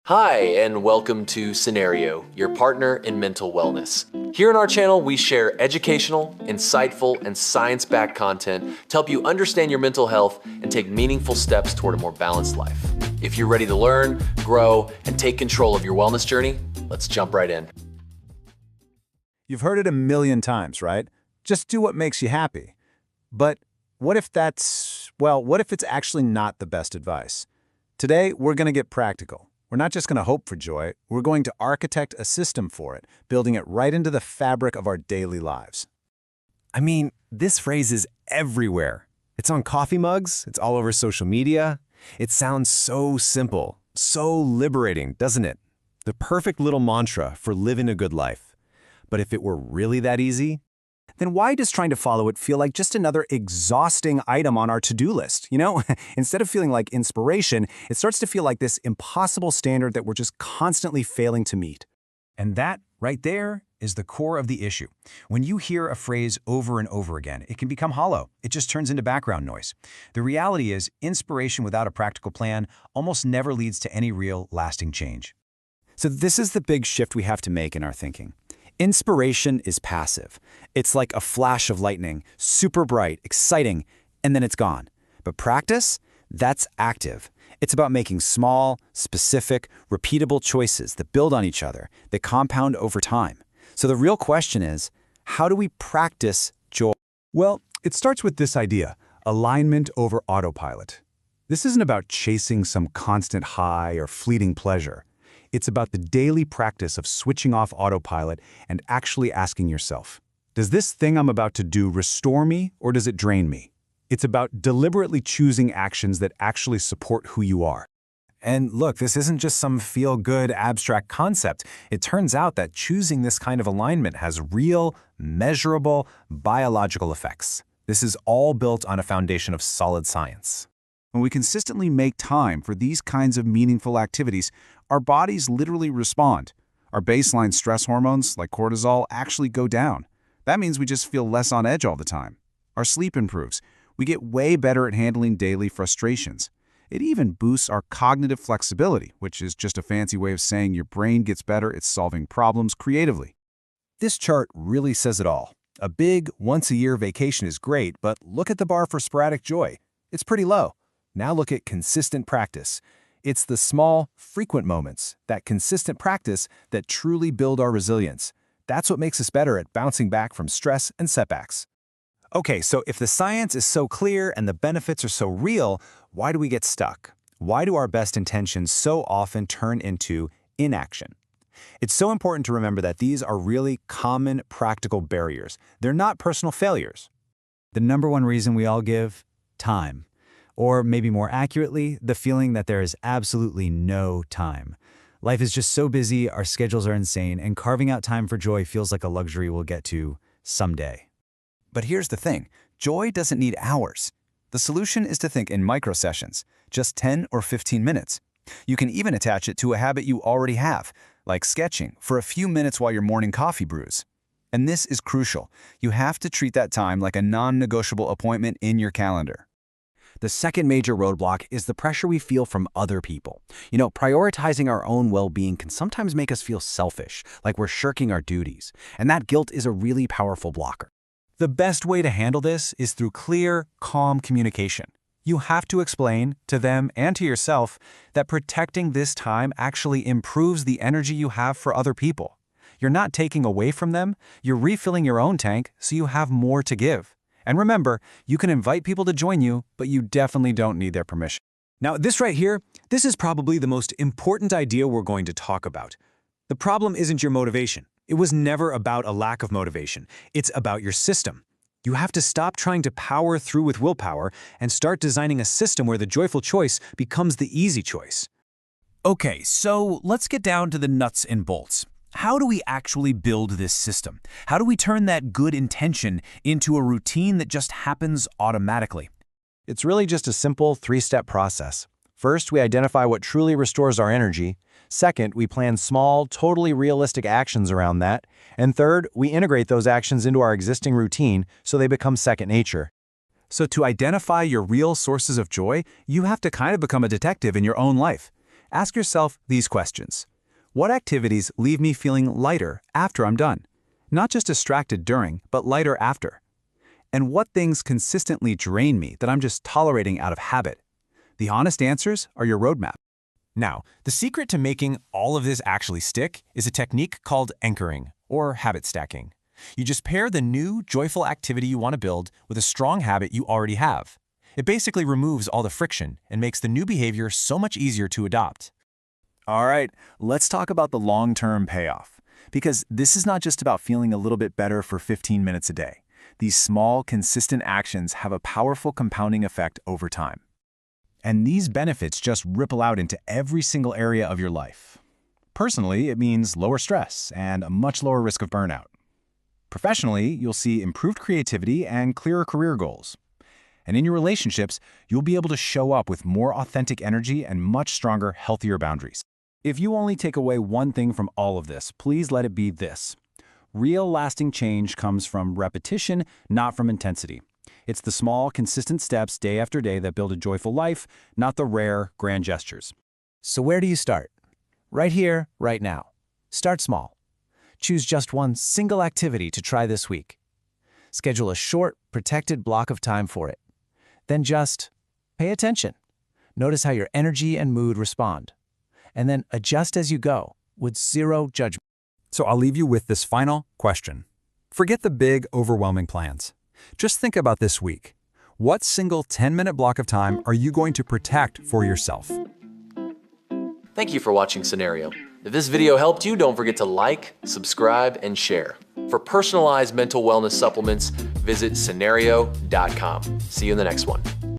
Hi, and welcome to Cenario, your partner in mental wellness. Here on our channel, we share educational, insightful, and science-backed content to help you understand your mental health and take meaningful steps toward a more balanced life. If you're ready to learn, grow, and take control of your wellness journey, let's jump right in. You've heard it a million times, right? Just do what makes you happy. But what if it's actually not the best advice? Today, we're going to get practical. We're not just going to hope for joy, we're going to architect a system for it, building it right into the fabric of our daily lives. I mean, this phrase is everywhere. It's on coffee mugs, it's all over social media. It sounds so simple, so liberating, doesn't it? The perfect little mantra for living a good life. But if it were really that easy, Then why does trying to follow it feel like just another exhausting item on our to-do list? Instead of feeling like inspiration, it starts to feel like this impossible standard that we're just constantly failing to meet. And that, right there, is the core of the issue. When you hear a phrase over and over again, it can become hollow. It just turns into background noise. The reality is, inspiration without a practical plan almost never leads to any real, lasting change. So this is the big shift we have to make in our thinking. Inspiration is passive. It's like a flash of lightning, super bright, exciting, and then it's gone. But practice? That's active. It's about making small, specific, repeatable choices that build on each other, that compound over time. So the real question is, how do we practice joy? Well, it starts with this idea, alignment over autopilot. This isn't about chasing some constant high or fleeting pleasure. It's about the daily practice of switching off autopilot and actually asking yourself, does this thing I'm about to do restore me or does it drain me? It's about deliberately choosing actions that actually support who you are. And look, this isn't just some feel-good abstract concept. It turns out that choosing this kind of alignment has real, measurable, biological effects. This is all built on a foundation of solid science. When we consistently make time for these kinds of meaningful activities, our bodies literally respond. Our baseline stress hormones, like cortisol, actually go down. That means we just feel less on edge all the time. Our sleep improves. We get way better at handling daily frustrations. It even boosts our cognitive flexibility, which is just a fancy way of saying your brain gets better at solving problems creatively. This chart really says it all. A big, once-a-year vacation is great, but look at the bar for sporadic joy. It's pretty low. Now look at consistent practice. It's the small, frequent moments, that consistent practice, that truly build our resilience. That's what makes us better at bouncing back from stress and setbacks. Okay, so if the science is so clear and the benefits are so real, why do we get stuck? Why do our best intentions so often turn into inaction? It's so important to remember that these are really common, practical barriers. They're not personal failures. The number one reason we all give? Time. Or maybe more accurately, the feeling that there is absolutely no time. Life is just so busy, our schedules are insane, and carving out time for joy feels like a luxury we'll get to someday. But here's the thing, joy doesn't need hours. The solution is to think in micro-sessions, just 10 or 15 minutes. You can even attach it to a habit you already have, like sketching, for a few minutes while your morning coffee brews. And this is crucial. You have to treat that time like a non-negotiable appointment in your calendar. The second major roadblock is the pressure we feel from other people. Prioritizing our own well-being can sometimes make us feel selfish, like we're shirking our duties, and that guilt is a really powerful blocker. The best way to handle this is through clear, calm communication. You have to explain to them and to yourself that protecting this time actually improves the energy you have for other people. You're not taking away from them, you're refilling your own tank so you have more to give. And remember, you can invite people to join you, but you definitely don't need their permission. Now, this right here, this is probably the most important idea we're going to talk about. The problem isn't your motivation. It was never about a lack of motivation. It's about your system. You have to stop trying to power through with willpower and start designing a system where the joyful choice becomes the easy choice. Okay, so let's get down to the nuts and bolts. How do we actually build this system? How do we turn that good intention into a routine that just happens automatically? It's really just a simple three-step process. First, we identify what truly restores our energy. Second, we plan small, totally realistic actions around that. And third, we integrate those actions into our existing routine so they become second nature. So to identify your real sources of joy, you have to kind of become a detective in your own life. Ask yourself these questions. What activities leave me feeling lighter after I'm done? Not just distracted during, but lighter after. And what things consistently drain me that I'm just tolerating out of habit? The honest answers are your roadmap. Now, the secret to making all of this actually stick is a technique called anchoring, or habit stacking. You just pair the new, joyful activity you want to build with a strong habit you already have. It basically removes all the friction and makes the new behavior so much easier to adopt. All right, let's talk about the long-term payoff. Because this is not just about feeling a little bit better for 15 minutes a day. These small, consistent actions have a powerful compounding effect over time. And these benefits just ripple out into every single area of your life. Personally, it means lower stress and a much lower risk of burnout. Professionally, you'll see improved creativity and clearer career goals. And in your relationships, you'll be able to show up with more authentic energy and much stronger, healthier boundaries. If you only take away one thing from all of this, please let it be this. Real lasting change comes from repetition, not from intensity. It's the small, consistent steps day after day that build a joyful life, not the rare, grand gestures. So where do you start? Right here, right now. Start small. Choose just one single activity to try this week. Schedule a short, protected block of time for it. Then just pay attention. Notice how your energy and mood respond. And then adjust as you go, with zero judgment. So I'll leave you with this final question. Forget the big, overwhelming plans. Just think about this week. What single 10-minute block of time are you going to protect for yourself? Thank you for watching Cenario. If this video helped you, don't forget to like, subscribe, and share. For personalized mental wellness supplements, visit Cenario.com. See you in the next one.